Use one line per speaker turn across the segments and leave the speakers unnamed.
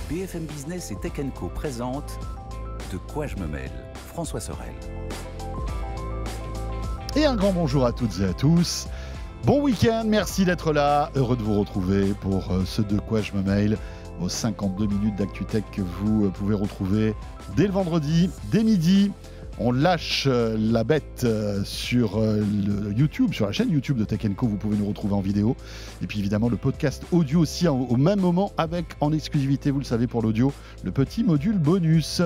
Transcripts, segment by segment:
BFM Business et Tech Co présente De quoi je me mêle, François Sorel.
Et un grand bonjour à toutes et à tous. Bon week-end, merci d'être là. Heureux de vous retrouver pour ce De quoi je me mêle, vos 52 minutes d'ActuTech que vous pouvez retrouver dès le vendredi, dès midi. On lâche la bête sur le YouTube, sur la chaîne YouTube de Tech Co. Vous pouvez nous retrouver en vidéo. Et puis évidemment le podcast audio aussi au même moment avec en exclusivité, vous le savez pour l'audio, le petit module bonus.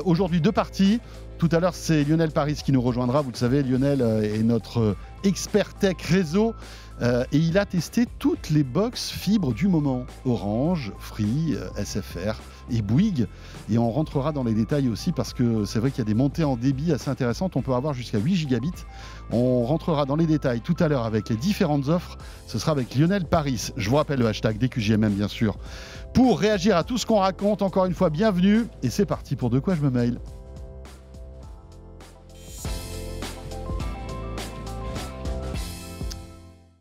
Aujourd'hui 2 parties. Tout à l'heure c'est Lionel Paris qui nous rejoindra. Vous le savez, Lionel est notre expert tech réseau. Et il a testé toutes les box fibres du moment. Orange, Free, SFR et Bouygues. Et on rentrera dans les détails aussi parce que c'est vrai qu'il y a des montées en débit assez intéressantes. On peut avoir jusqu'à 8 gigabits. On rentrera dans les détails tout à l'heure avec les différentes offres. Ce sera avec Lionel Paris. Je vous rappelle le hashtag DQJMM bien sûr. Pour réagir à tout ce qu'on raconte, encore une fois, bienvenue. Et c'est parti pour De quoi je me mêle.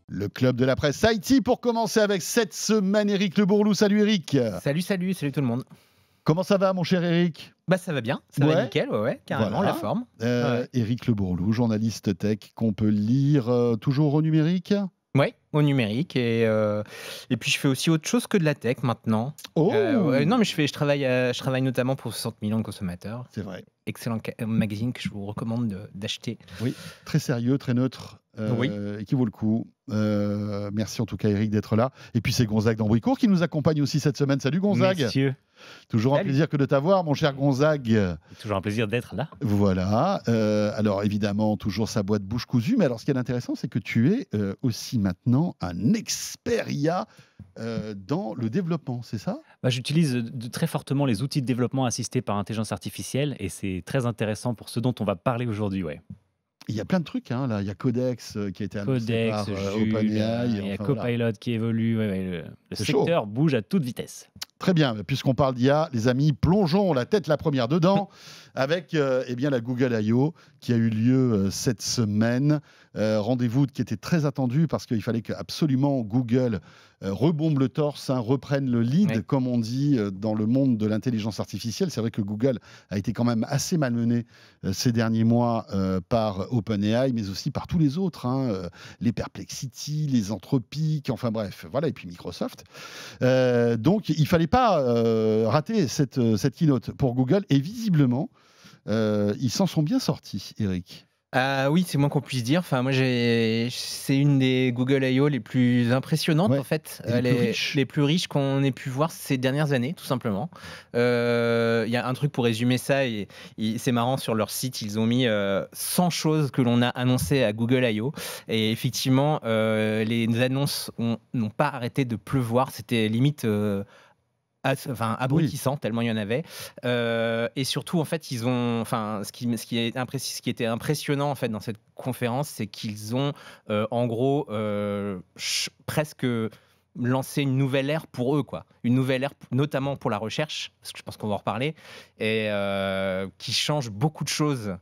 Le club de la presse IT pour commencer avec cette semaine. Éric Le Bourlou, salut Éric.
Salut tout le monde.
Comment ça va mon cher Éric?
Bah ça va bien, ça va nickel, ouais, carrément,
voilà.
La forme.
Éric Le Bourlou, journaliste tech qu'on peut lire toujours au numérique.
Oui, au numérique et puis je fais aussi autre chose que de la tech maintenant.
Oh
non mais je travaille notamment pour 60 millions de consommateurs.
C'est vrai.
Excellent magazine que je vous recommande d'acheter.
Oui, très sérieux, très neutre. Et qui vaut le coup. Merci en tout cas Éric d'être là. Et puis c'est Gonzague d'Ambricourt qui nous accompagne aussi cette semaine. Salut Gonzague.
Messieurs.
Toujours un plaisir que de t'avoir mon cher Gonzague.
Toujours un plaisir d'être là.
Voilà. Alors évidemment toujours sa boîte bouche cousue. Mais alors ce qui est intéressant c'est que tu es aussi maintenant un expert IA dans le développement, c'est ça?
J'utilise très fortement les outils de développement assistés par intelligence artificielle et c'est très intéressant pour ce dont on va parler aujourd'hui. Ouais.
Il y a plein de trucs, hein, là. Il y a Codex qui a été annoncé par
Jules,
OpenAI.
il y a Copilot qui évolue. Le secteur
chaud.
bouge à toute vitesse.
Très bien, puisqu'on parle d'IA, les amis, plongeons la tête la première dedans avec la Google I.O. qui a eu lieu cette semaine. Rendez-vous qui était très attendu parce qu'il fallait absolument Google rebombe le torse, reprenne le lead, comme on dit dans le monde de l'intelligence artificielle. C'est vrai que Google a été quand même assez malmené ces derniers mois par OpenAI, mais aussi par tous les autres, les Perplexity, les Anthropic, enfin bref, voilà, et puis Microsoft. Donc il fallait pas rater cette keynote pour Google, et visiblement, ils s'en sont bien sortis, Éric.
Oui, c'est moins qu'on puisse dire. Enfin, moi, c'est une des Google I.O. les plus impressionnantes, en fait, les plus riches qu'on ait pu voir ces dernières années, tout simplement. Il y a un truc pour résumer ça, et c'est marrant, sur leur site, ils ont mis 100 choses que l'on a annoncées à Google I.O. Et effectivement, les annonces n'ont pas arrêté de pleuvoir. C'était limite... abrutissant, tellement il y en avait. Et surtout, en fait, ce qui était impressionnant en fait dans cette conférence, c'est qu'ils ont en gros presque lancé une nouvelle ère pour eux, quoi. Une nouvelle ère, notamment pour la recherche, parce que je pense qu'on va en reparler, et qui change beaucoup de choses.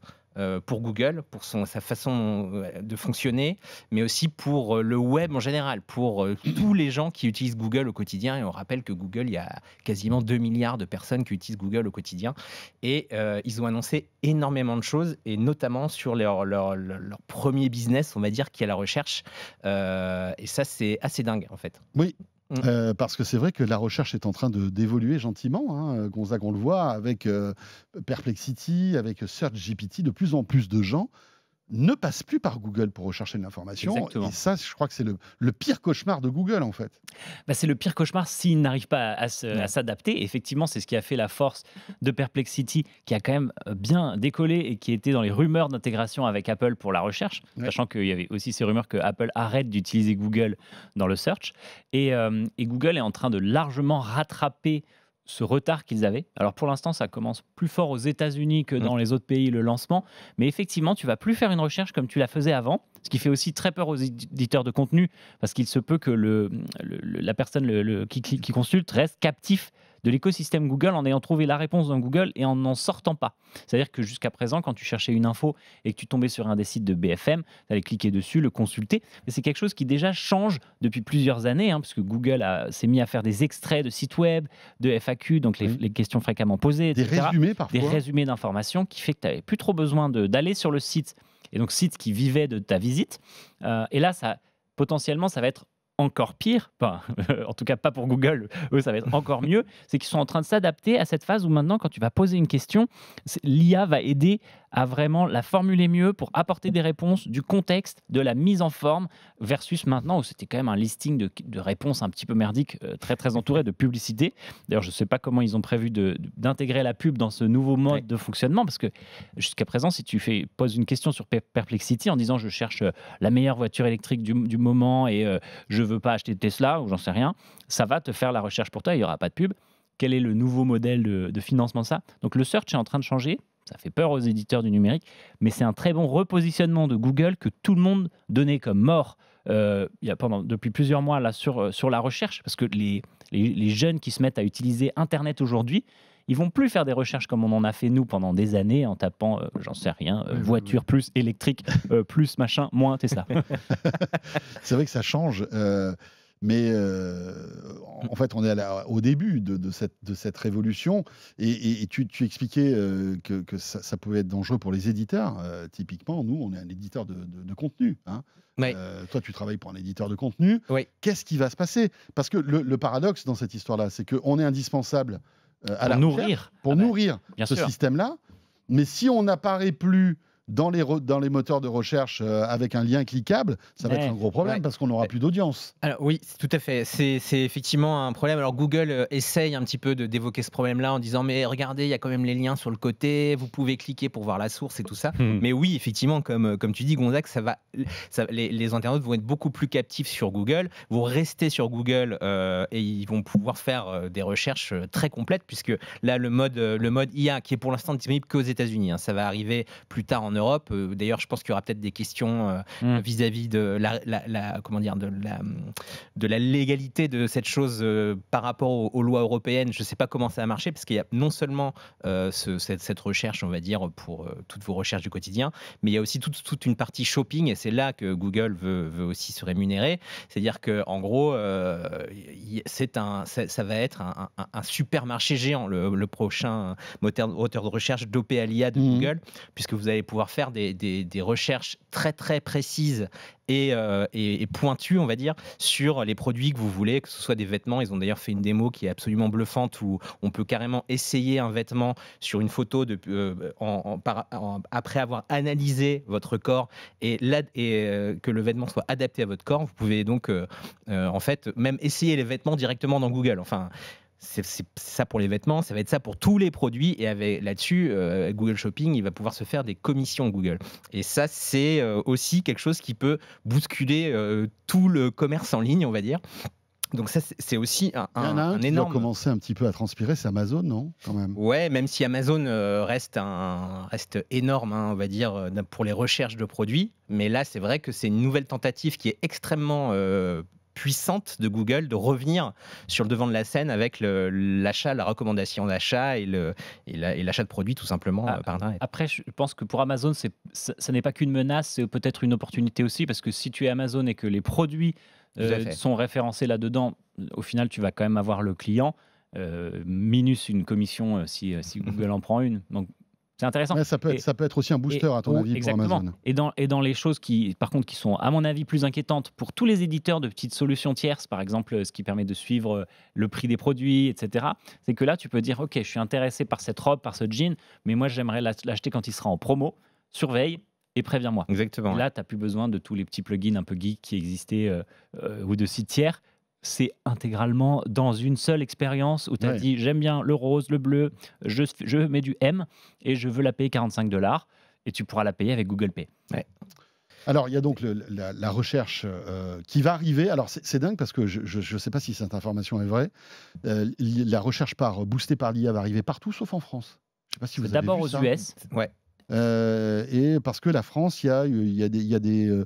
Pour Google, pour sa façon de fonctionner, mais aussi pour le web en général, pour tous les gens qui utilisent Google au quotidien. Et on rappelle que Google, il y a quasiment 2 milliards de personnes qui utilisent Google au quotidien. Et ils ont annoncé énormément de choses, et notamment sur leur premier business, on va dire, qui est la recherche. Et ça, c'est assez dingue, en fait.
Oui. Parce que c'est vrai que la recherche est en train d'évoluer gentiment. Gonzague, on le voit avec Perplexity, avec SearchGPT, de plus en plus de gens ne passent plus par Google pour rechercher de l'information.
Exactement.
Et ça, je crois que c'est le pire cauchemar de Google, en fait.
C'est le pire cauchemar s'ils n'arrivent pas à s'adapter. Effectivement, c'est ce qui a fait la force de Perplexity, qui a quand même bien décollé et qui était dans les rumeurs d'intégration avec Apple pour la recherche, sachant qu'il y avait aussi ces rumeurs que Apple arrête d'utiliser Google dans le search. Et Google est en train de largement rattraper ce retard qu'ils avaient. Alors pour l'instant, ça commence plus fort aux États-Unis que dans les autres pays, le lancement. Mais effectivement, tu vas plus faire une recherche comme tu la faisais avant. Ce qui fait aussi très peur aux éditeurs de contenu, parce qu'il se peut que la personne qui consulte reste captif de l'écosystème Google en ayant trouvé la réponse dans Google et en n'en sortant pas. C'est-à-dire que jusqu'à présent, quand tu cherchais une info et que tu tombais sur un des sites de BFM, tu allais cliquer dessus, le consulter. Mais c'est quelque chose qui déjà change depuis plusieurs années, parce que Google s'est mis à faire des extraits de sites web, de FAQ, donc les questions fréquemment posées, etc.
Des résumés parfois.
Des résumés d'informations qui fait que tu n'avais plus trop besoin d'aller sur le site, et donc site qui vivait de ta visite. Et là, potentiellement, ça va être encore pire, en tout cas pas pour Google, eux ça va être encore mieux, c'est qu'ils sont en train de s'adapter à cette phase où maintenant quand tu vas poser une question, l'IA va aider à vraiment la formuler mieux pour apporter des réponses, du contexte, de la mise en forme, versus maintenant où c'était quand même un listing de réponses un petit peu merdique, très très entouré de publicité. D'ailleurs je ne sais pas comment ils ont prévu d'intégrer la pub dans ce nouveau mode de fonctionnement, parce que jusqu'à présent si tu poses une question sur Perplexity en disant je cherche la meilleure voiture électrique du moment et je veux pas acheter de Tesla ou j'en sais rien, ça va te faire la recherche pour toi, il n'y aura pas de pub. Quel est le nouveau modèle de financement de ça? Donc le search est en train de changer, ça fait peur aux éditeurs du numérique, mais c'est un très bon repositionnement de Google que tout le monde donnait comme mort depuis plusieurs mois là, sur la recherche, parce que les jeunes qui se mettent à utiliser Internet aujourd'hui, ils vont plus faire des recherches comme on en a fait nous pendant des années en tapant, j'en sais rien, voiture plus électrique, plus machin, moins Tesla.
C'est vrai que ça change. Mais en fait, on est au début de cette révolution. Et tu expliquais que ça pouvait être dangereux pour les éditeurs. Typiquement, nous, on est un éditeur de contenu.
Oui.
Toi, tu travailles pour un éditeur de contenu.
Oui.
Qu'est-ce qui va se passer? Parce que le paradoxe dans cette histoire-là, c'est qu'on est indispensable à la recherche, pour nourrir ce système-là. Mais si on n'apparaît plus dans les moteurs de recherche avec un lien cliquable, ça va être un gros problème parce qu'on n'aura plus d'audience.
Alors oui, tout à fait. C'est effectivement un problème. Alors Google essaye un petit peu d'évoquer ce problème-là en disant mais regardez, il y a quand même les liens sur le côté, vous pouvez cliquer pour voir la source et tout ça. Mais oui, effectivement, comme tu dis, Gonzague, les internautes vont être beaucoup plus captifs sur Google, vont rester sur Google et ils vont pouvoir faire des recherches très complètes, puisque là, le mode IA, qui est pour l'instant disponible qu'aux États-Unis, ça va arriver plus tard en Europe. D'ailleurs, je pense qu'il y aura peut-être des questions vis-à-vis de de la légalité de cette chose par rapport aux lois européennes. Je ne sais pas comment ça va marcher, parce qu'il y a non seulement cette recherche, on va dire, pour toutes vos recherches du quotidien, mais il y a aussi toute une partie shopping, et c'est là que Google veut aussi se rémunérer. C'est-à-dire qu'en gros, ça va être un supermarché géant, le prochain moteur de recherche dopé à l'IA de Google, puisque vous allez pouvoir faire des recherches très très précises et pointues, on va dire, sur les produits que vous voulez, que ce soit des vêtements. Ils ont d'ailleurs fait une démo qui est absolument bluffante, où on peut carrément essayer un vêtement sur une photo après avoir analysé votre corps et que le vêtement soit adapté à votre corps. Vous pouvez donc en fait même essayer les vêtements directement dans Google. Enfin, c'est ça pour les vêtements, ça va être ça pour tous les produits, et là-dessus, Google Shopping, il va pouvoir se faire des commissions Google. Et ça, c'est aussi quelque chose qui peut bousculer tout le commerce en ligne, on va dire. Donc ça, c'est aussi un énorme...
doit commencer un petit peu à transpirer, c'est Amazon, non, quand même?
Ouais, même si Amazon reste énorme, on va dire, pour les recherches de produits. Mais là, c'est vrai que c'est une nouvelle tentative qui est extrêmement... puissante de Google de revenir sur le devant de la scène avec l'achat, la recommandation d'achat et l'achat de produits tout simplement par Internet.
Après, je pense que pour Amazon, ça n'est pas qu'une menace, c'est peut-être une opportunité aussi, parce que si tu es Amazon et que les produits sont référencés là-dedans, au final, tu vas quand même avoir le client, minus une commission si Google en prend une. Donc, c'est intéressant.
Ouais, ça peut être aussi un booster, à ton avis,
exactement.
pour Amazon.
Et dans les choses par contre, qui sont, à mon avis, plus inquiétantes pour tous les éditeurs de petites solutions tierces, par exemple, ce qui permet de suivre le prix des produits, etc., c'est que là, tu peux dire, OK, je suis intéressé par cette robe, par ce jean, mais moi, j'aimerais l'acheter quand il sera en promo. Surveille et préviens-moi.
Exactement.
Et là, tu n'as plus besoin de tous les petits plugins un peu geeks qui existaient ou de sites tiers. C'est intégralement dans une seule expérience où tu as dit j'aime bien le rose, le bleu, je mets du M et je veux la payer $45 et tu pourras la payer avec Google Pay.
Ouais.
Alors, il y a donc la recherche qui va arriver. Alors, c'est dingue parce que je ne sais pas si cette information est vraie. La recherche boostée par l'IA va arriver partout sauf en France. Je sais pas si vous avez
d'abord
vu
aux
ça.
US.
Ouais.
Et parce que la France, il y a des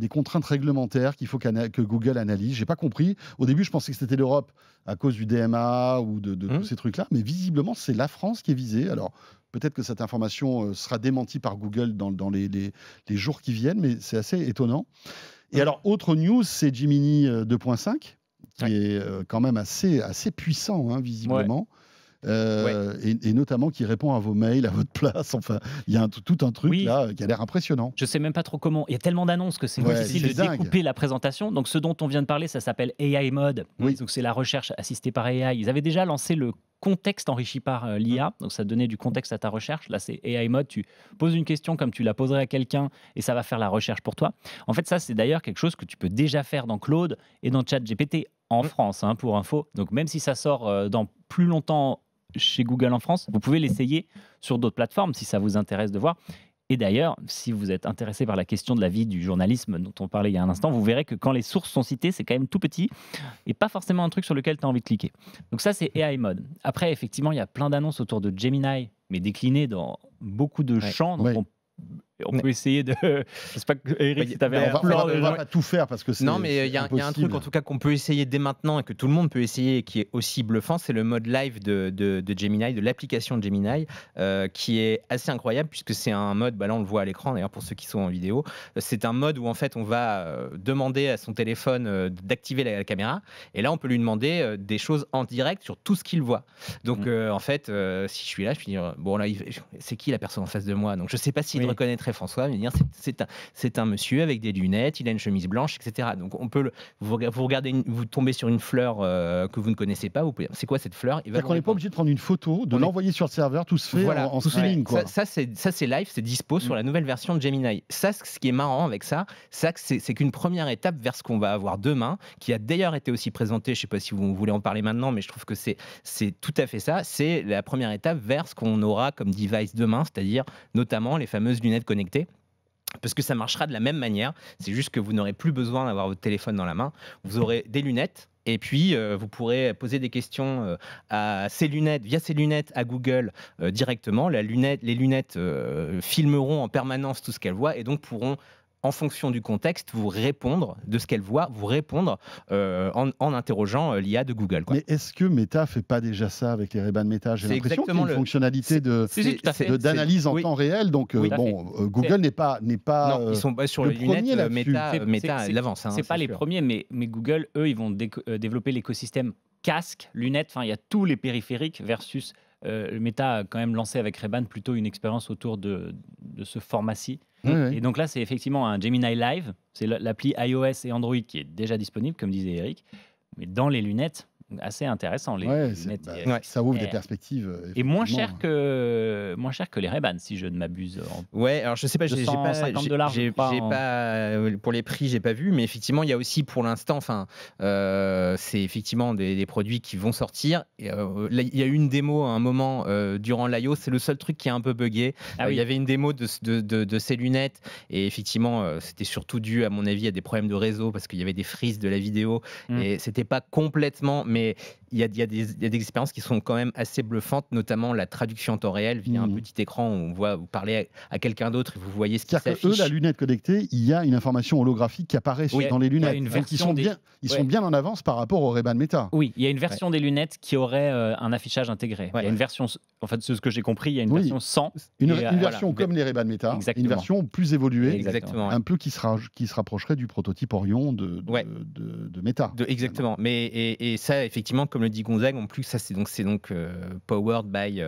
contraintes réglementaires qu'il faut que Google analyse. J'ai pas compris. Au début, je pensais que c'était l'Europe à cause du DMA ou de tous ces trucs-là, mais visiblement, c'est la France qui est visée. Alors, peut-être que cette information sera démentie par Google dans les jours qui viennent, mais c'est assez étonnant. Et alors, autre news, c'est Gemini 2.5, qui est quand même assez puissant, hein, visiblement. Et notamment qui répond à vos mails à votre place. Enfin, il y a tout un truc là qui a l'air impressionnant.
Je sais même pas trop comment. Il y a tellement d'annonces que c'est difficile de découper la présentation. Donc, ce dont on vient de parler, ça s'appelle AI Mode. Donc, c'est la recherche assistée par AI. Ils avaient déjà lancé le contexte enrichi par l'IA, donc ça donnait du contexte à ta recherche. Là, c'est AI Mode, tu poses une question comme tu la poserais à quelqu'un et ça va faire la recherche pour toi. En fait, ça, c'est d'ailleurs quelque chose que tu peux déjà faire dans Claude et dans ChatGPT en France, hein, pour info. Donc, même si ça sort dans plus longtemps chez Google en France, vous pouvez l'essayer sur d'autres plateformes si ça vous intéresse de voir. Et d'ailleurs, si vous êtes intéressé par la question de la vie du journalisme dont on parlait il y a un instant, vous verrez que quand les sources sont citées, c'est quand même tout petit et pas forcément un truc sur lequel tu as envie de cliquer. Donc ça, c'est AI Mode. Après, effectivement, il y a plein d'annonces autour de Gemini, mais déclinées dans beaucoup de champs. Donc on peut essayer de... Je sais pas, Eric, si tu avais
on va pas tout faire parce que c'est
non, mais il y a un truc en tout cas qu'on peut essayer dès maintenant et que tout le monde peut essayer et qui est aussi bluffant, c'est le mode live de Gemini, de l'application de Gemini, qui est assez incroyable puisque c'est un mode, là on le voit à l'écran d'ailleurs pour ceux qui sont en vidéo, c'est un mode où en fait on va demander à son téléphone d'activer la caméra et là on peut lui demander des choses en direct sur tout ce qu'il voit. Donc en fait, si je suis là, je peux dire, bon là, c'est qui la personne en face de moi? Donc je sais pas s'il reconnaîtrait François, mais dire c'est un monsieur avec des lunettes, il a une chemise blanche, etc. Donc on peut vous regardez, vous tombez sur une fleur que vous ne connaissez pas, vous pouvez, c'est quoi cette fleur?
On n'est pas obligé de prendre une photo, de l'envoyer sur le serveur, tout se fait en streaming. Quoi.
Ça c'est live, c'est dispo sur la nouvelle version de Gemini. Ça, ce qui est marrant avec ça, c'est qu'une première étape vers ce qu'on va avoir demain, qui a d'ailleurs été aussi présenté, je ne sais pas si vous voulez en parler maintenant, mais je trouve que c'est tout à fait ça, c'est la première étape vers ce qu'on aura comme device demain, c'est-à-dire notamment les fameuses lunettes connectées. Parce que ça marchera de la même manière, c'est juste que vous n'aurez plus besoin d'avoir votre téléphone dans la main, vous aurez des lunettes et puis vous pourrez poser des questions via ces lunettes à Google directement. Les lunettes filmeront en permanence tout ce qu'elles voient et donc pourront, en fonction du contexte, vous répondre de ce qu'elle voit, vous répondre en interrogeant l'IA de Google. Quoi.
Mais est-ce que Meta fait pas déjà ça avec les Ray-Ban Meta? J'ai l'impression qu'il y a une fonctionnalité d'analyse en temps réel. Donc Google n'est pas
non, ils sont sur les lunettes Meta l'avance.
C'est pas les premiers, mais Google, eux, ils vont développer l'écosystème casque, lunettes. Enfin, il y a tous les périphériques versus Meta a quand même lancé avec Ray-Ban plutôt une expérience autour de ce format-ci. Et donc là, c'est effectivement un Gemini Live. C'est l'appli iOS et Android qui est déjà disponible, comme disait Eric. Mais dans les lunettes, assez intéressant.
Ça ouvre des perspectives.
Et moins cher que les Ray-Ban, si je ne m'abuse.
Alors je sais pas, j'ai pas pour les prix, j'ai pas vu, mais effectivement, il y a aussi pour l'instant, c'est effectivement des produits qui vont sortir. Il y a eu une démo à un moment durant l'I.O., c'est le seul truc qui est un peu buggé. Il y avait une démo de ces lunettes et effectivement, c'était surtout dû, à mon avis, à des problèmes de réseau parce qu'il y avait des frises de la vidéo et c'était pas complètement. Mais il y a des expériences qui sont quand même assez bluffantes, notamment la traduction en temps réel via un petit écran où on voit vous parlez à quelqu'un d'autre et vous voyez ce qui s'affiche.
C'est-à-dire que la lunette connectée, il y a une information holographique qui apparaît dans les lunettes. Donc ils sont bien en avance par rapport au Ray-Ban Meta.
Oui, il y a une version des lunettes qui aurait un affichage intégré. Il y a une version, en fait, c'est ce que j'ai compris, il y a une version sans.
Une version comme les Ray-Ban Meta, une version plus évoluée, un peu qui se rapprocherait du prototype Orion de Meta.
Exactement. Et ça, effectivement, comme le dit Gonzague, en plus, ça c'est donc powered by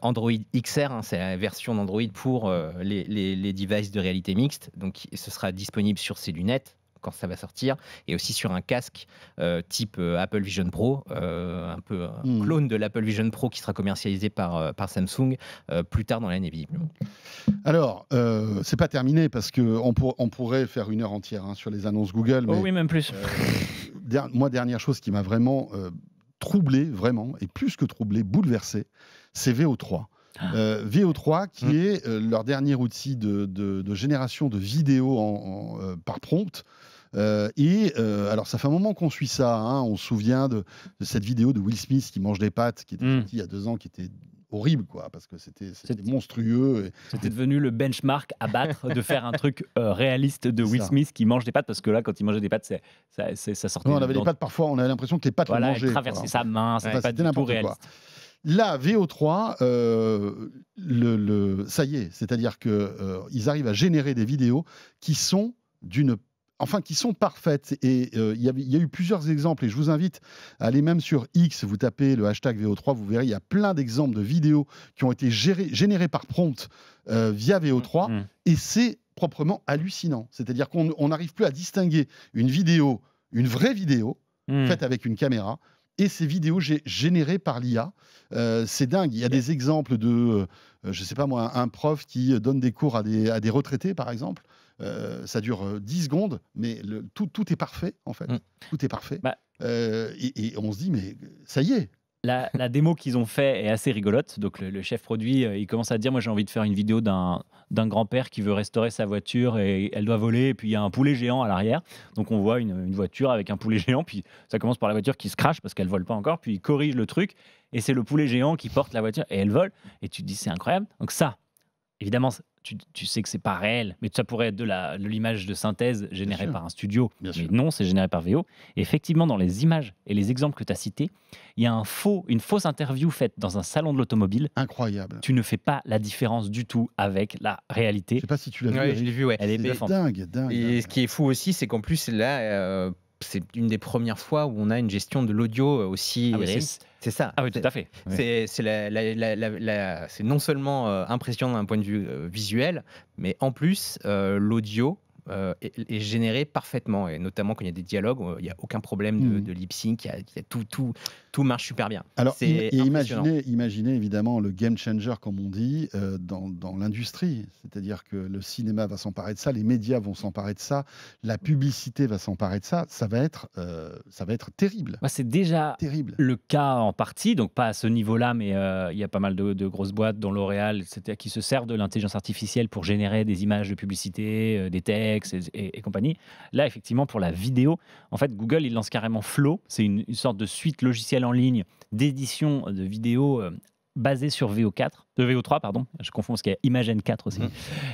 Android XR, c'est la version d'Android pour les devices de réalité mixte. Donc, ce sera disponible sur ces lunettes quand ça va sortir, et aussi sur un casque type Apple Vision Pro, un peu un clone de l'Apple Vision Pro qui sera commercialisé par Samsung plus tard dans l'année, visiblement.
Alors, c'est pas terminé parce qu'on pourrait faire une heure entière sur les annonces Google. Mais,
oui, même plus.
Moi, dernière chose qui m'a vraiment troublé, vraiment, et plus que troublé, bouleversé, c'est VO3. VO3 qui est leur dernier outil de génération de vidéos par prompt. Alors ça fait un moment qu'on suit ça, on se souvient de cette vidéo de Will Smith qui mange des pâtes, qui était sortie il y a 2 ans, qui était horrible, quoi, parce que c'était monstrueux.
C'était devenu le benchmark à battre de faire un truc réaliste de
C'est
Will
ça.
Smith qui mange des pâtes, parce que là, quand il mangeait des pâtes, ça sortait.
Non, on avait les pâtes, parfois, on avait l'impression que les pâtes le
Voilà,
mangeaient.
traverser
quoi.
sa main, c'était
Enfin,
pas
c'était
du tout
n'importe quoi.
réaliste.
Là, VO3, ça y est, c'est-à-dire qu'ils arrivent à générer des vidéos qui sont qui sont parfaites. Et il y a eu plusieurs exemples, et je vous invite à aller même sur X, vous tapez le hashtag VO3, vous verrez, il y a plein d'exemples de vidéos qui ont été générées par prompt via VO3, et c'est proprement hallucinant. C'est-à-dire qu'on n'arrive plus à distinguer une vraie vidéo, faite avec une caméra, et ces vidéos générées par l'IA. C'est dingue. Il y a des exemples de, je sais pas moi, un prof qui donne des cours à des retraités, par exemple. Ça dure 10 secondes, mais tout est parfait, en fait. Tout est parfait. Et on se dit, mais ça y est.
La démo qu'ils ont fait est assez rigolote. Donc le chef produit, il commence à dire, moi j'ai envie de faire une vidéo d'un grand-père qui veut restaurer sa voiture et elle doit voler, et puis il y a un poulet géant à l'arrière. Donc on voit une voiture avec un poulet géant, puis ça commence par la voiture qui se crache parce qu'elle vole pas encore, puis il corrige le truc, et c'est le poulet géant qui porte la voiture et elle vole. Et tu te dis, c'est incroyable. Donc ça, évidemment, tu sais que c'est pas réel, mais ça pourrait être de l'image de synthèse générée par un studio.
Bien
Mais
sûr.
non, c'est généré par VO. Et effectivement, dans les images et les exemples que tu as cités, il y a une fausse interview faite dans un salon de l'automobile.
Incroyable.
Tu ne fais pas la différence du tout avec la
Je
réalité.
sais pas si tu l'as vu.
Ouais,
Eric.
je l'ai vu, ouais.
Elle est
C'est
bluffante.
dingue.
Et ce qui est fou aussi, c'est qu'en plus, là, c'est une des premières fois où on a une gestion de l'audio aussi.
Ah oui,
réaliste. C'est ça.
Ah oui, tout à fait. Ouais.
C'est non seulement impressionnant d'un point de vue visuel, mais en plus, l'audio est généré parfaitement. Et notamment quand il y a des dialogues, il n'y a aucun problème de lip sync, il y a tout marche super bien.
Alors,
C'est impressionnant.
imaginez évidemment le game changer, comme on dit, dans l'industrie. C'est-à-dire que le cinéma va s'emparer de ça, les médias vont s'emparer de ça, la publicité va s'emparer de ça. Ça va être terrible.
Bah, c'est déjà
Terrible.
le cas en partie, donc pas à ce niveau-là, mais il y a pas mal de grosses boîtes, dont L'Oréal, etc., qui se servent de l'intelligence artificielle pour générer des images de publicité, des textes et compagnie. Là, effectivement, pour la vidéo, en fait, Google, il lance carrément Flow. C'est une sorte de suite logicielle en ligne d'édition de vidéos basée sur VO3, pardon. Je confonds parce qu'il y a Imagen 4 aussi.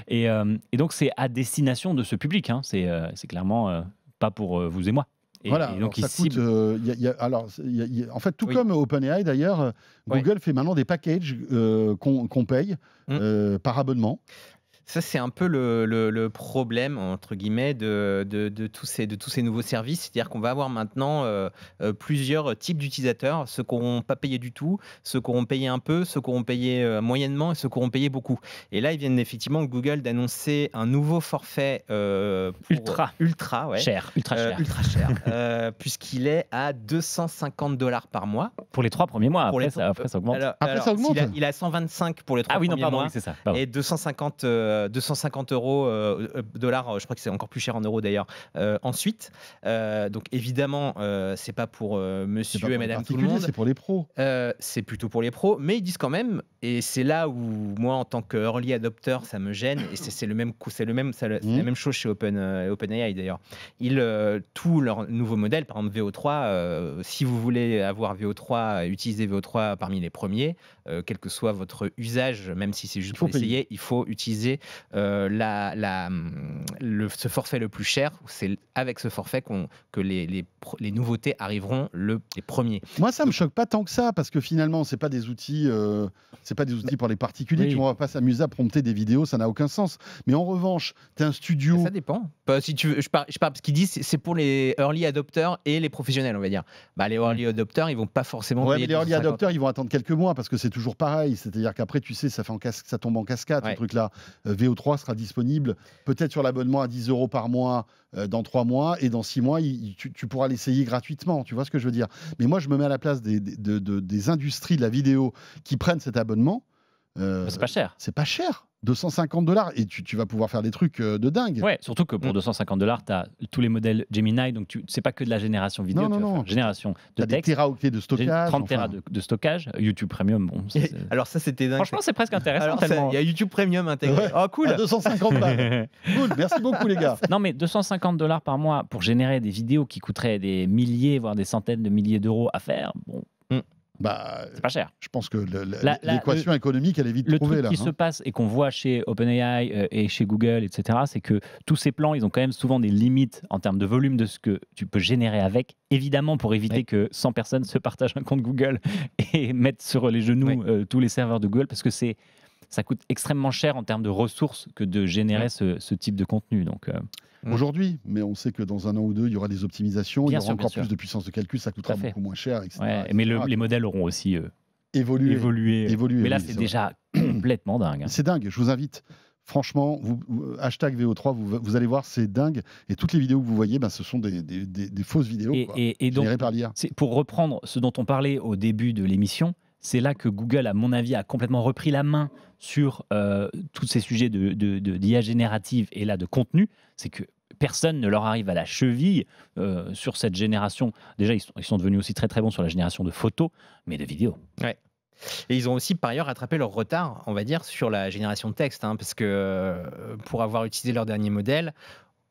Et donc, c'est à destination de ce public. Hein. C'est clairement pas pour vous et moi.
Voilà,
et donc
alors ça
il
coûte.
cible.
En fait, tout
Oui.
comme OpenAI d'ailleurs,
Ouais.
Google fait maintenant des packages qu'on paye par abonnement.
Ça, c'est un peu le problème, entre guillemets, de tous ces nouveaux services. C'est-à-dire qu'on va avoir maintenant plusieurs types d'utilisateurs, ceux qui n'auront pas payé du tout, ceux qui auront payé un peu, ceux qui auront payé moyennement et ceux qui auront payé beaucoup. Et là, ils viennent effectivement, Google, d'annoncer un nouveau forfait
Ultra
ouais.
cher, ultra cher.
Puisqu'il est à $250 par mois.
Pour les 3 premiers mois,
Pour
après,
les-
ça augmente.
Après, ça augmente.
Il est à 125 pour les 3
Ah oui, non,
premiers
pardon,
mois.
oui, c'est ça. Pardon.
Et 250 euros, dollars, je crois que c'est encore plus cher en euros d'ailleurs, ensuite. Donc évidemment, c'est pas pour
C'est
monsieur
pas pour
et
les
madame tout le
particuliers,
monde.
c'est pour les pros.
C'est plutôt pour les pros, mais ils disent quand même, et c'est là où moi en tant que early adopter ça me gêne, et c'est la même chose chez OpenAI d'ailleurs. Tous leurs nouveaux modèles, par exemple VO3, si vous voulez avoir VO3, utiliser VO3 parmi les premiers, quel que soit votre usage, même si c'est juste
Il faut
pour essayer, il faut utiliser ce forfait le plus cher. C'est avec ce forfait que les nouveautés arriveront les premiers.
Moi, ça me choque pas tant que ça, parce que finalement, c'est pas des outils pour les particuliers.
Oui.
Tu vois, on va pas s'amuser à prompter des vidéos, ça n'a aucun sens. Mais en revanche, tu es un studio.
Ça dépend. Si tu veux, je parle parce qu'ils disent c'est pour les early adopters et les professionnels, on va dire. Les early adopters, ils vont pas forcément
Ouais,
payer
mais les early
250.
adopters, ils vont attendre quelques mois parce que c'est toujours pareil. C'est-à-dire qu'après, tu sais, ça tombe en cascade, ce
Ouais.
truc-là. VO3 sera disponible peut-être sur l'abonnement à 10 € par mois dans 3 mois, et dans 6 mois, tu pourras l'essayer gratuitement. Tu vois ce que je veux dire? Mais moi, je me mets à la place des industries de la vidéo qui prennent cet abonnement.
C'est pas cher.
C'est pas cher. $250 et tu vas pouvoir faire des trucs de dingue.
Ouais, surtout que pour $250, tu as tous les modèles Gemini, donc c'est pas que de la génération vidéo,
Non,
tu vas
non,
faire
non.
génération de
T'as des
texte,
téraoctets de stockage.
30
enfin.
Tera de stockage, YouTube Premium, bon,
Alors ça, c'était dingue.
franchement c'est presque intéressant
Alors,
tellement.
il y a YouTube Premium intégré.
Ouais.
Oh cool.
À 250 balles. Cool, merci beaucoup les gars.
Non, mais $250 par mois pour générer des vidéos qui coûteraient des milliers, voire des centaines de milliers d'euros à faire, bon, C'est pas cher.
Je pense que l'équation économique, elle est vite trouvée.
Le truc qui se passe et qu'on voit chez OpenAI et chez Google, etc., c'est que tous ces plans, ils ont quand même souvent des limites en termes de volume de ce que tu peux générer avec. Évidemment, pour éviter que 100 personnes se partagent un compte Google et mettent sur les genoux tous les serveurs de Google, parce que ça coûte extrêmement cher en termes de ressources que de générer ce type de contenu. Donc,
aujourd'hui, mais on sait que dans un an ou deux, il y aura des optimisations, il y aura encore plus de puissance de calcul, ça coûtera beaucoup moins cher, etc.
Mais les modèles auront aussi évolué. Mais là, c'est déjà complètement dingue.
C'est dingue, je vous invite. Franchement, hashtag VO3, vous allez voir, c'est dingue. Et toutes les vidéos que vous voyez, ce sont des fausses vidéos générées par l'IA.
Pour reprendre ce dont on parlait au début de l'émission, c'est là que Google, à mon avis, a complètement repris la main sur tous ces sujets d'IA générative et là de contenu. C'est que personne ne leur arrive à la cheville sur cette génération. Déjà, ils sont devenus aussi très très bons sur la génération de photos, mais de vidéos.
Ouais. Et ils ont aussi par ailleurs rattrapé leur retard, on va dire, sur la génération de texte, parce que pour avoir utilisé leur dernier modèle,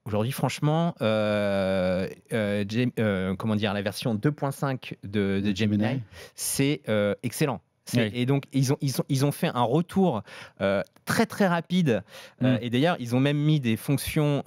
aujourd'hui, franchement, la version 2.5 de Gemini, c'est excellent. Et donc, ils ont fait un retour très très rapide. Et d'ailleurs, ils ont même mis des fonctions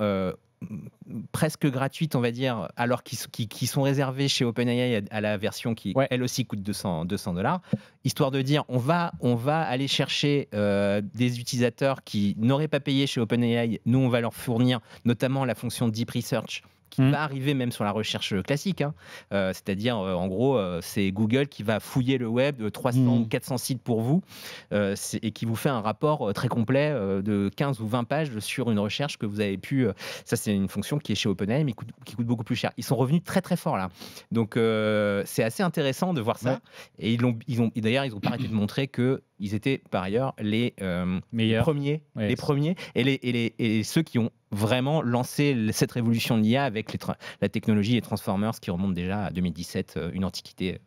presque gratuites, on va dire, alors qui sont réservées chez OpenAI à la version qui, elle aussi, coûte $200, histoire de dire on va aller chercher des utilisateurs qui n'auraient pas payé chez OpenAI. Nous, on va leur fournir notamment la fonction Deep Research qui va arriver même sur la recherche classique. C'est-à-dire, en gros, c'est Google qui va fouiller le web de 300 ou 400 sites pour vous et qui vous fait un rapport très complet de 15 ou 20 pages sur une recherche que vous avez pu... ça, c'est une fonction qui est chez OpenAI, mais qui coûte beaucoup plus cher. Ils sont revenus très, très fort là. Donc, c'est assez intéressant de voir ça. Et d'ailleurs, ils ont pas arrêté de montrer qu'ils étaient, par ailleurs, les premiers. Les premiers et ceux qui ont vraiment lancé cette révolution de l'IA avec la technologie et Transformers qui remonte déjà à 2017, une antiquité.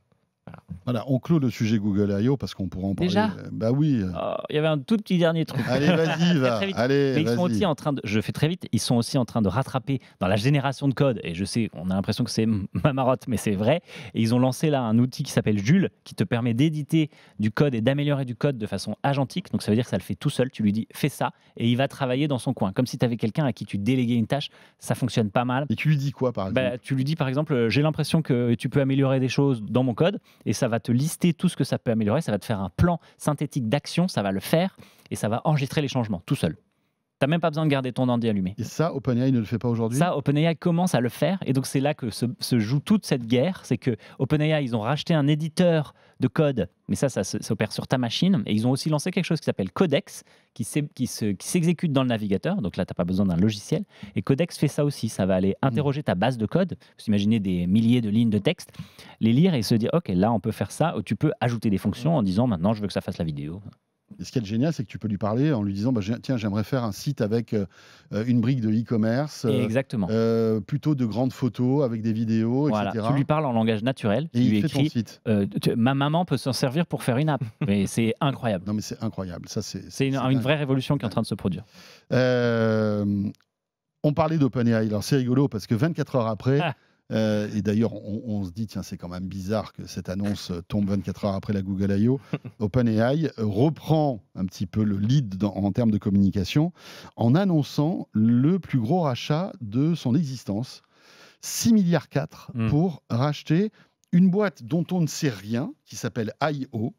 Voilà, on clôt le sujet Google I.O. parce qu'on pourra en parler.
Déjà
bah oui.
Il y avait un tout petit dernier truc.
Allez, vas-y, va. Allez,
mais ils sont aussi en train de, je fais très vite, ils sont aussi en train de rattraper dans la génération de code. Et je sais, on a l'impression que c'est ma marotte, mais c'est vrai. Et ils ont lancé là un outil qui s'appelle Jules, qui te permet d'éditer du code et d'améliorer du code de façon agentique. Donc ça veut dire que ça le fait tout seul. Tu lui dis, fais ça, et il va travailler dans son coin. Comme si tu avais quelqu'un à qui tu déléguais une tâche. Ça fonctionne pas mal.
Et tu lui dis quoi, par exemple?
Tu lui dis, par exemple, j'ai l'impression que tu peux améliorer des choses dans mon code, et ça va te lister tout ce que ça peut améliorer, ça va te faire un plan synthétique d'action, ça va le faire, et ça va enregistrer les changements tout seul. Tu n'as même pas besoin de garder ton ordi allumé.
Et ça, OpenAI ne le fait pas aujourd'hui?
Ça, OpenAI commence à le faire, et donc c'est là que se joue toute cette guerre. C'est que OpenAI, ils ont racheté un éditeur de code, mais ça s'opère sur ta machine, et ils ont aussi lancé quelque chose qui s'appelle Codex, qui s'exécute dans le navigateur, donc là, tu n'as pas besoin d'un logiciel, et Codex fait ça aussi, ça va aller interroger ta base de code, vous imaginez des milliers de lignes de texte, les lire et se dire, ok, là, on peut faire ça, ou tu peux ajouter des fonctions en disant, maintenant, je veux que ça fasse la vidéo.
Et ce qui est génial, c'est que tu peux lui parler en lui disant tiens, j'aimerais faire un site avec une brique de e-commerce, plutôt de grandes photos avec des vidéos, etc.
Tu lui parles en langage naturel,
et il fait ton site.
Ma maman peut s'en servir pour faire une app. Mais c'est incroyable.
Non, mais c'est incroyable.
C'est une vraie révolution qui est en train de se produire.
On parlait d'OpenAI. Alors c'est rigolo parce que 24 heures après. Et d'ailleurs, on se dit, tiens, c'est quand même bizarre que cette annonce tombe 24 heures après la Google I.O. OpenAI reprend un petit peu le lead en termes de communication en annonçant le plus gros rachat de son existence. 6,4 milliards pour racheter une boîte dont on ne sait rien, qui s'appelle I.O.,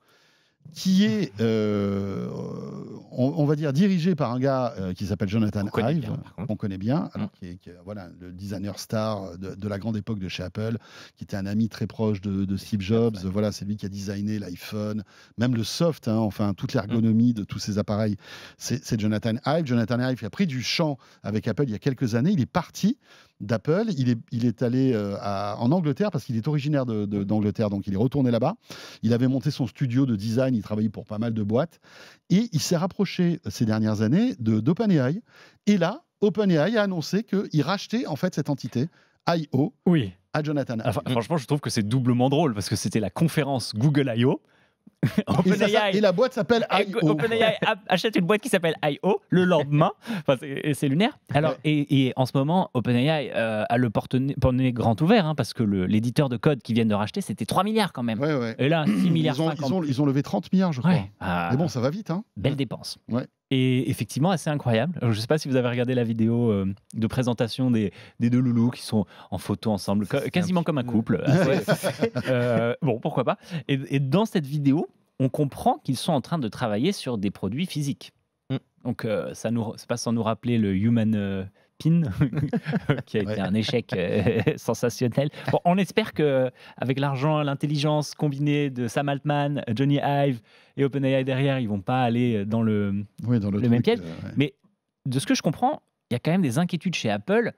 qui est, on va dire, dirigé par un gars qui s'appelle Jonathan Ive, qu'on connaît bien, alors qui est voilà, le designer star de la grande époque de chez Apple, qui était un ami très proche de Steve Jobs. Voilà, c'est lui qui a designé l'iPhone, même le soft, enfin toute l'ergonomie de tous ces appareils. C'est Jonathan Ive. Jonathan Ive a pris du champ avec Apple il y a quelques années. Il est parti d'Apple, il est allé en Angleterre parce qu'il est originaire d'Angleterre, donc il est retourné là-bas. Il avait monté son studio de design, il travaillait pour pas mal de boîtes, et il s'est rapproché ces dernières années d'OpenAI. Et là, OpenAI a annoncé qu'il rachetait en fait cette entité, I.O., à Jonathan Ive.
Franchement, je trouve que c'est doublement drôle parce que c'était la conférence Google I.O., OpenAI
Et la boîte s'appelle I.O.
OpenAI achète une boîte qui s'appelle I.O. le lendemain. Enfin, c'est lunaire. Alors, et en ce moment, OpenAI a le porte-monnaie grand ouvert, hein, parce que l'éditeur de code qu'ils viennent de racheter, c'était 3 milliards quand même.
Ouais.
Et là, 6 milliards.
Ils ont levé 30 milliards, je crois.
Ouais.
Mais bon, ça va vite. Hein.
Belle dépense.
Ouais.
Et effectivement, assez incroyable. Je ne sais pas si vous avez regardé la vidéo de présentation des deux loulous qui sont en photo ensemble, quasiment comme un couple. Bon, pourquoi pas. Et dans cette vidéo, on comprend qu'ils sont en train de travailler sur des produits physiques. Donc, c'est pas sans nous rappeler le Human Pin, qui a été un échec sensationnel. Bon, on espère qu'avec l'argent, l'intelligence combinée de Sam Altman, Johnny Ive et OpenAI derrière, ils vont pas aller dans le même piège. Mais de ce que je comprends, il y a quand même des inquiétudes chez Apple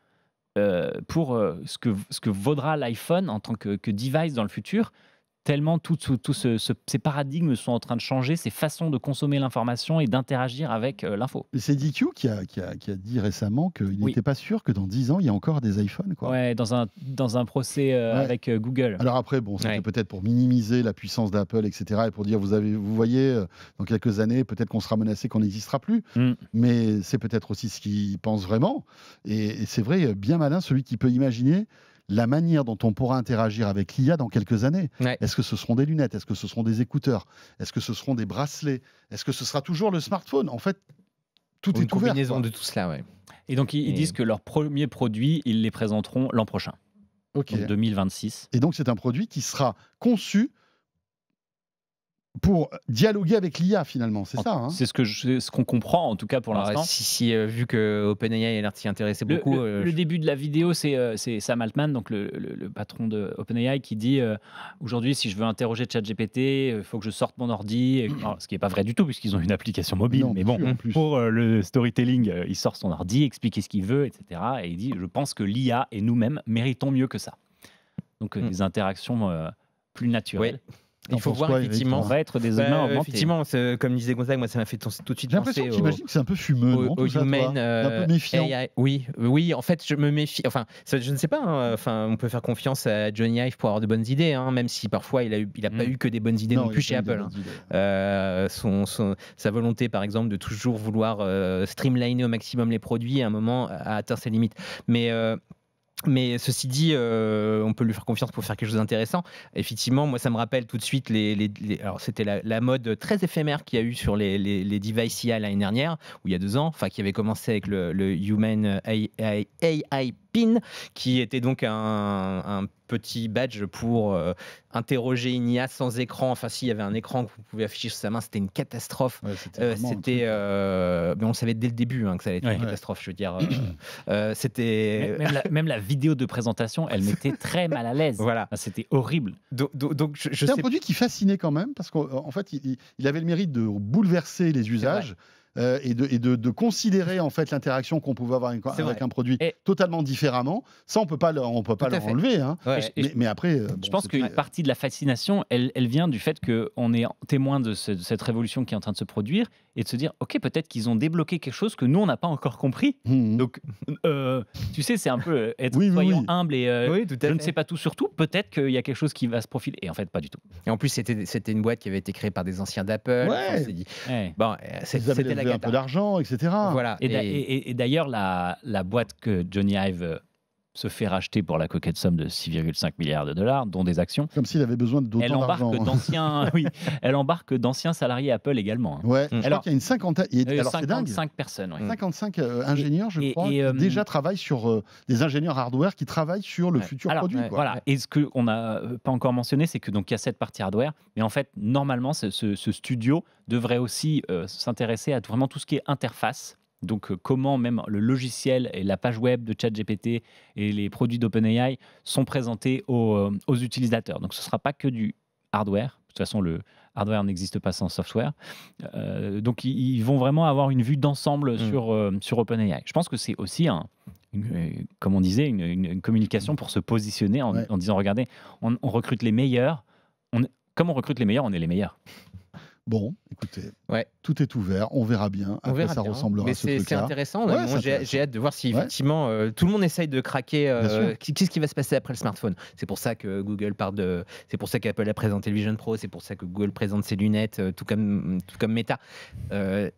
pour ce que vaudra l'iPhone en tant que device dans le futur. Tellement ces paradigmes sont en train de changer, ces façons de consommer l'information et d'interagir avec l'info.
C'est DQ qui a dit récemment qu'il n'était pas sûr que dans 10 ans, il y a encore des iPhones. Quoi.
Ouais, dans un procès avec Google.
Alors après, bon, c'était peut-être pour minimiser la puissance d'Apple, etc. Et pour dire, vous voyez, dans quelques années, peut-être qu'on sera menacé, qu'on n'existera plus. Mais c'est peut-être aussi ce qu'ils pensent vraiment. Et c'est vrai, bien malin, celui qui peut imaginer la manière dont on pourra interagir avec l'IA dans quelques années. Est-ce que ce seront des lunettes? Est-ce que ce seront des écouteurs? Est-ce que ce seront des bracelets? Est-ce que ce sera toujours le smartphone? En fait, tout est ouvert. Une
combinaison de tout cela, ouais.
Et donc, ils disent que leurs premiers produits, ils les présenteront l'an prochain, donc 2026.
Et donc, c'est un produit qui sera conçu pour dialoguer avec l'IA, finalement, c'est ça, hein.
C'est ce qu'on comprend, en tout cas pour l'instant.
Vu que OpenAI a l'air de s'y intéresser beaucoup.
Le début de la vidéo, c'est Sam Altman, donc le patron de OpenAI, qui dit aujourd'hui, si je veux interroger ChatGPT, il faut que je sorte mon ordi. Alors, ce qui n'est pas vrai du tout, puisqu'ils ont une application mobile. Mais bon, pour le storytelling, il sort son ordi, explique ce qu'il veut, etc. Et il dit, je pense que l'IA et nous-mêmes méritons mieux que ça. Donc, des interactions plus naturelles.
Il faut voir, effectivement.
On va être des humains augmentés.
Effectivement, comme disait Gonzague, moi ça m'a fait tout de suite
penser. J'ai l'impression que j'imagine que c'est un peu fumeux,
au human,
un peu méfiant.
AI. Oui, en fait, je me méfie. Enfin, je ne sais pas. Hein, enfin, on peut faire confiance à Johnny Ive pour avoir de bonnes idées, hein, même si parfois il a pas eu que des bonnes idées non plus chez Apple. Sa volonté, par exemple, de toujours vouloir streamliner au maximum les produits, à un moment a atteint ses limites. Mais ceci dit, on peut lui faire confiance pour faire quelque chose d'intéressant. Effectivement, moi, ça me rappelle tout de suite alors c'était la mode très éphémère qu'il y a eu sur les devices IA l'année dernière, ou il y a 2 ans, enfin qui avait commencé avec le Human AI Pin, qui était donc un petit badge pour interroger une IA sans écran. Enfin, s'il y avait un écran que vous pouvez afficher sur sa main, c'était une catastrophe. Mais on le savait dès le début que ça allait être une catastrophe. Je veux dire, c'était
même la vidéo de présentation, elle m'était très mal à l'aise.
Voilà,
c'était horrible.
Donc, c'est un produit qui fascinait quand même parce qu'en fait, il avait le mérite de bouleverser les usages. Et de considérer en fait l'interaction qu'on pouvait avoir avec un produit totalement différemment. Ça, on peut pas l'enlever. Hein. Mais après,
je pense qu'une partie de la fascination, elle vient du fait qu'on est témoin de cette révolution qui est en train de se produire et de se dire, ok, peut-être qu'ils ont débloqué quelque chose que nous on n'a pas encore compris. Donc, tu sais, c'est un peu être soyons humble et je ne sais pas tout sur tout. Peut-être qu'il y a quelque chose qui va se profiler. Et en fait, pas du tout.
Et en plus, c'était une boîte qui avait été créée par des anciens d'Apple. Bon, c'était
un peu d'argent, etc.
Voilà.
Et d'ailleurs, la boîte que Johnny Ive se fait racheter pour la coquette somme de 6,5 milliards de dollars, dont des actions.
Comme s'il avait besoin d'autant d'argent.
Elle embarque d'anciens salariés Apple également.
Ouais. Je crois qu'il y a une cinquantaine.
Alors, 55 personnes.
55 ingénieurs, je crois, qui déjà travaillent sur des ingénieurs hardware qui travaillent sur le futur produit.
Voilà. Et ce qu'on n'a pas encore mentionné, c'est que donc il y a cette partie hardware, mais en fait, normalement, ce studio devrait aussi s'intéresser à vraiment tout ce qui est interface. Donc, comment même le logiciel et la page web de ChatGPT et les produits d'OpenAI sont présentés aux utilisateurs. Donc, ce ne sera pas que du hardware. De toute façon, le hardware n'existe pas sans software. Donc, ils vont vraiment avoir une vue d'ensemble sur OpenAI. Je pense que c'est aussi, comme on disait, une communication pour se positionner en disant, regardez, on recrute les meilleurs. Comme on recrute les meilleurs, on est les meilleurs.
Bon, écoutez,
Ouais.
tout est ouvert, on verra bien à
On
quoi
verra
ça
bien.
ressemblera
Mais
ce
c'est
truc-là.
intéressant.
Ouais,
Moi,
c'est
j'ai
intéressant.
hâte de voir si
Ouais.
effectivement tout le monde essaye de craquer.
Bien sûr.
Qu'est-ce qui va se passer après le smartphone? C'est pour ça que Google part de. C'est pour ça qu'Apple a présenté le Vision Pro. C'est pour ça que Google présente ses lunettes, tout comme Meta. Euh,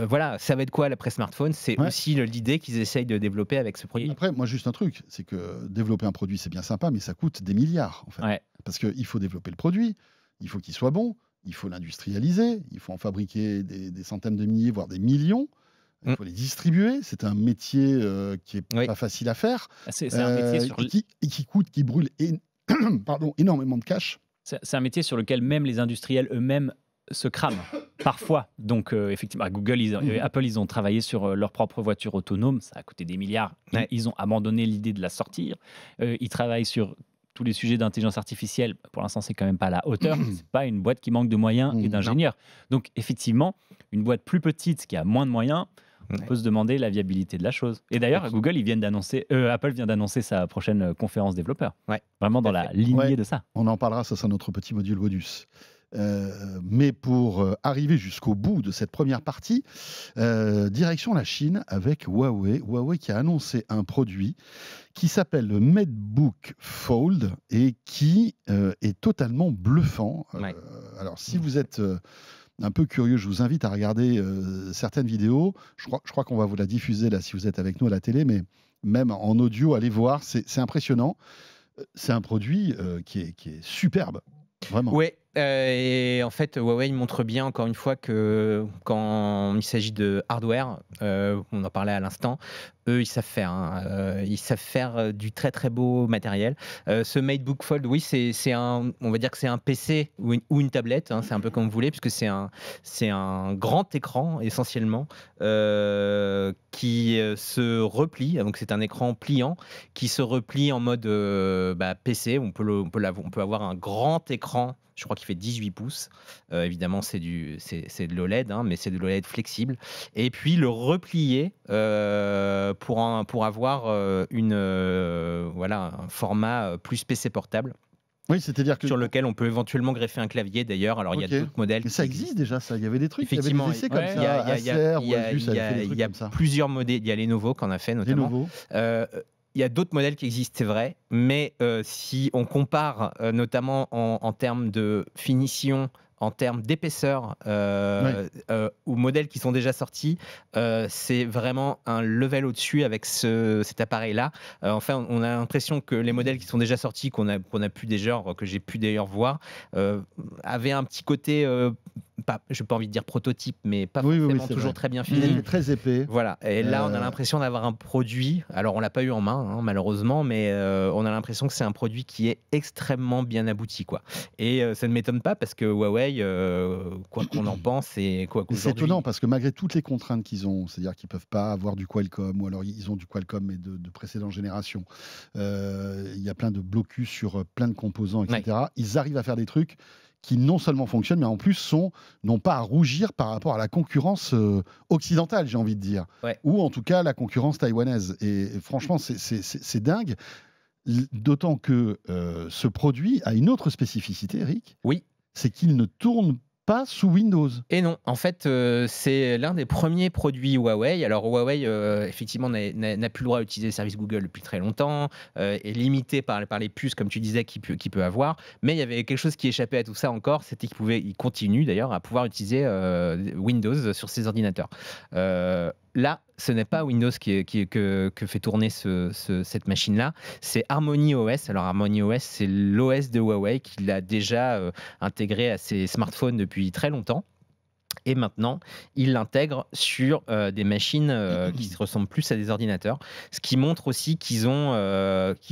voilà, ça va être quoi l'après smartphone? C'est
Ouais.
aussi l'idée qu'ils essayent de développer avec ce produit.
Après, moi, juste un truc, c'est que développer un produit, c'est bien sympa, mais ça coûte des milliards, en fait.
Ouais.
Parce qu'il faut développer le produit, il faut qu'il soit bon, il faut l'industrialiser, il faut en fabriquer des centaines de milliers, voire des millions. Il faut les distribuer. C'est un métier qui est
Oui.
pas facile à faire,
C'est un métier sur
qui coûte, qui brûle énormément de cash.
C'est un métier sur lequel même les industriels eux-mêmes se crament parfois. Donc effectivement, à Google, Apple, ils ont travaillé sur leur propre voiture autonome. Ça a coûté des milliards.
Ouais.
Ils ont abandonné l'idée de la sortir. Ils travaillent sur tous les sujets d'intelligence artificielle. Pour l'instant, c'est quand même pas à la hauteur. C'est pas une boîte qui manque de moyens et d'ingénieurs. Donc effectivement, une boîte plus petite qui a moins de moyens, on peut se demander la viabilité de la chose. Et d'ailleurs, Apple vient d'annoncer sa prochaine conférence développeur.
Ouais.
Vraiment dans la lignée de ça.
On en parlera, ça sera notre petit module bonus. Mais pour arriver jusqu'au bout de cette première partie, direction la Chine avec Huawei. Huawei qui a annoncé un produit qui s'appelle le MateBook Fold et qui est totalement bluffant.
Ouais.
Alors, si vous êtes un peu curieux, je vous invite à regarder certaines vidéos. Je crois qu'on va vous la diffuser là si vous êtes avec nous à la télé, mais même en audio, allez voir, c'est impressionnant. C'est un produit qui est superbe, vraiment.
Oui, et en fait, Huawei montre bien, encore une fois, que quand il s'agit de hardware, on en parlait à l'instant, eux, ils savent faire. Ils savent faire du très très beau matériel. Ce MateBook Fold, oui, on va dire que c'est un PC ou une tablette, c'est un peu comme vous voulez, puisque c'est un grand écran essentiellement qui se replie. Donc c'est un écran pliant qui se replie en mode PC. On peut avoir un grand écran. Je crois qu'il fait 18 pouces. Évidemment, c'est de l'OLED, mais c'est de l'OLED flexible. Et puis le replier pour avoir un format plus PC portable.
Oui, c'est-à-dire que
sur lequel on peut éventuellement greffer un clavier d'ailleurs. Alors il y a d'autres modèles.
Mais ça existe déjà, ça. Il y avait des trucs,
effectivement,
il y avait des essais comme ça. Acer, Asus,
il y a plusieurs modèles. Il y a Lenovo qui en a fait notamment. Il y a d'autres modèles qui existent, c'est vrai, mais si on compare notamment en termes de finition, en termes d'épaisseur aux modèles qui sont déjà sortis, c'est vraiment un level au-dessus avec cet appareil-là. Enfin, on a l'impression que les modèles qui sont déjà sortis, qu'on a pu déjà, que j'ai pu d'ailleurs voir, avaient un petit côté... je n'ai pas envie de dire prototype, mais pas forcément toujours très bien fini.
Très épais.
Voilà. Et là, on a l'impression d'avoir un produit. Alors, on l'a pas eu en main, malheureusement, mais on a l'impression que c'est un produit qui est extrêmement bien abouti, quoi. Et ça ne m'étonne pas parce que Huawei, quoi qu'on en pense, et quoi qu'aujourd'hui...
C'est étonnant parce que malgré toutes les contraintes qu'ils ont, c'est-à-dire qu'ils peuvent pas avoir du Qualcomm, ou alors ils ont du Qualcomm mais de précédentes générations. Il y a plein de blocus sur plein de composants, etc. Ils arrivent à faire des trucs qui non seulement fonctionnent, mais en plus n'ont pas à rougir par rapport à la concurrence occidentale, j'ai envie de dire. Ou en tout cas la concurrence taïwanaise. Et franchement, c'est dingue. D'autant que ce produit a une autre spécificité, Eric.
Oui.
C'est qu'il ne tourne pas sous Windows.
Et non, en fait, c'est l'un des premiers produits Huawei. Alors Huawei, effectivement, n'a plus le droit d'utiliser le service Google depuis très longtemps, est limité par les puces, comme tu disais, qu'il peut avoir. Mais il y avait quelque chose qui échappait à tout ça encore, c'était il continue d'ailleurs à pouvoir utiliser Windows sur ses ordinateurs. Là, ce n'est pas Windows que fait tourner cette machine-là, c'est Harmony OS. Alors Harmony OS, c'est l'OS de Huawei qui l'a déjà intégré à ses smartphones depuis très longtemps. Et maintenant, il l'intègre sur des machines qui ressemblent plus à des ordinateurs, ce qui montre aussi qu'ils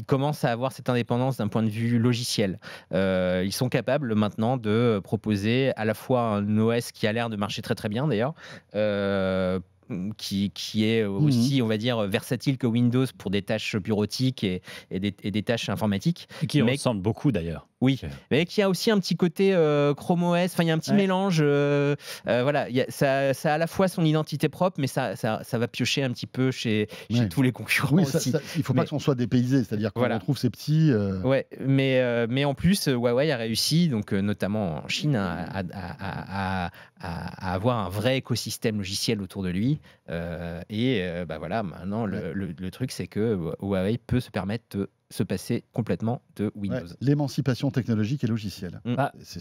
commencent à avoir cette indépendance d'un point de vue logiciel. Ils sont capables maintenant de proposer à la fois un OS qui a l'air de marcher très très bien d'ailleurs, qui est aussi, on va dire, versatile que Windows pour des tâches bureautiques et des tâches informatiques.
Et qui ressemble beaucoup d'ailleurs.
Oui, mais qui a aussi un petit côté Chrome OS, enfin il y a un petit mélange, voilà, ça a à la fois son identité propre, mais ça va piocher un petit peu chez tous les concurrents aussi.
Il ne faut pas qu'on soit dépaysé, c'est-à-dire qu'on retrouve ces petits...
Ouais, mais en plus, Huawei a réussi, donc, notamment en Chine, à avoir un vrai écosystème logiciel autour de lui, voilà, maintenant le truc c'est que Huawei peut se permettre de se passer complètement de Windows.
L'émancipation technologique et logicielle.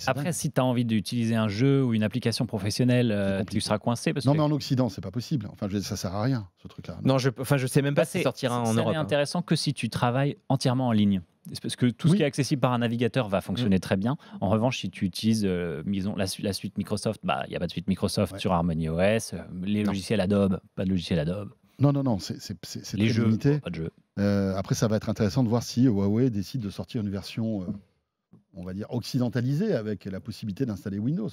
Après, si tu as envie d'utiliser un jeu ou une application professionnelle, tu seras coincé. Mais
en Occident, c'est pas possible. Enfin, ça sert à rien, ce truc-là.
Non, je sais même pas si ça sortira en Europe.
C'est intéressant que si tu travailles entièrement en ligne. Parce que tout ce qui est accessible par un navigateur va fonctionner très bien. En revanche, si tu utilises la suite Microsoft, il n'y a pas de suite Microsoft sur Harmony OS. Les logiciels Adobe, pas de logiciel Adobe.
Non, c'est
les
très
jeux,
limité.
pas de jeu.
Après, ça va être intéressant de voir si Huawei décide de sortir une version, on va dire, occidentalisée avec la possibilité d'installer Windows.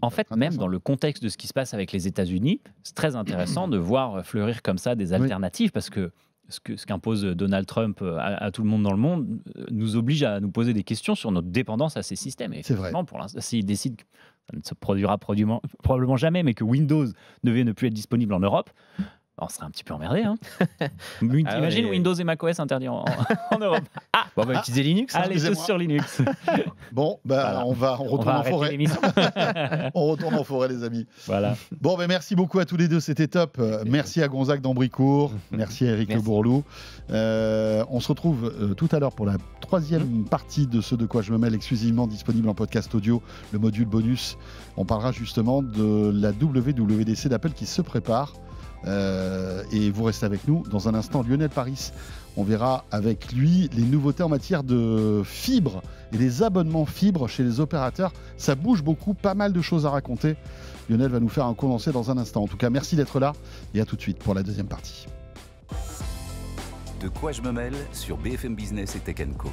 En fait, même dans le contexte de ce qui se passe avec les États-Unis, c'est très intéressant de voir fleurir comme ça des alternatives parce que ce qu'impose Donald Trump à tout le monde dans le monde nous oblige à nous poser des questions sur notre dépendance à ces systèmes. Et effectivement, pour l'instant, s'il décide que ça ne se produira probablement jamais, mais que Windows devait ne plus être disponible en Europe, on serait un petit peu emmerdé. Imagine Windows et macOS interdits en Europe.
On va utiliser Linux.
Allez, tous sur Linux.
Bon, on retourne en forêt. On retourne en forêt, les amis.
Voilà.
Bon, merci beaucoup à tous les deux, c'était top. Merci à Gonzague d'Ambricourt. Merci à Eric Le Bourlou. On se retrouve tout à l'heure pour la troisième partie de ce De quoi je me mêle, exclusivement disponible en podcast audio, le module bonus. On parlera justement de la WWDC d'Apple qui se prépare. Et vous restez avec nous. Dans un instant, Lionel Paris, on verra avec lui les nouveautés en matière de fibres et des abonnements fibres chez les opérateurs. Ça bouge beaucoup, pas mal de choses à raconter. Lionel va nous faire un condensé dans un instant. En tout cas, merci d'être là et à tout de suite pour la deuxième partie.
De quoi je me mêle sur BFM Business et Tech & Co.